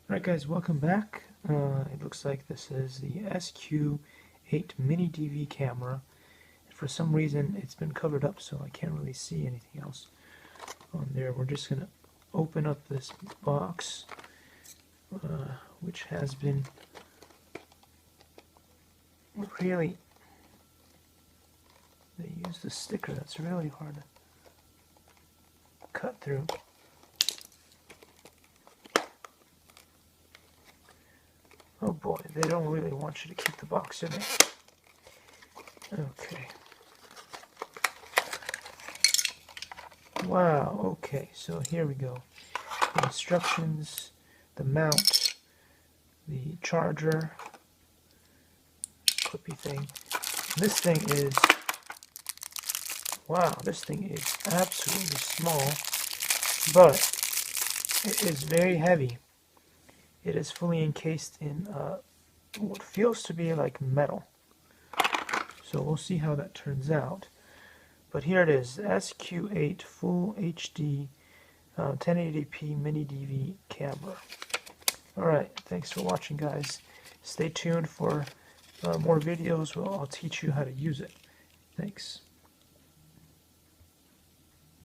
Alright guys, welcome back. It looks like this is the Sq8 mini DV camera. For some reason it's been covered up so I can't really see anything else on there. We're just going to open up this box which has been really, they use the sticker that's really hard to cut through. Oh boy, they don't really want you to keep the box in it. Okay. Wow, okay, so here we go. The instructions, the mount, the charger, clippy thing. This thing is, wow, this thing is absolutely small, but it is very heavy. It is fully encased in what feels to be like metal. So we'll see how that turns out. But here it is, Sq8 Full HD 1080p Mini DV camera. Alright, thanks for watching guys. Stay tuned for more videos where I'll teach you how to use it. Thanks.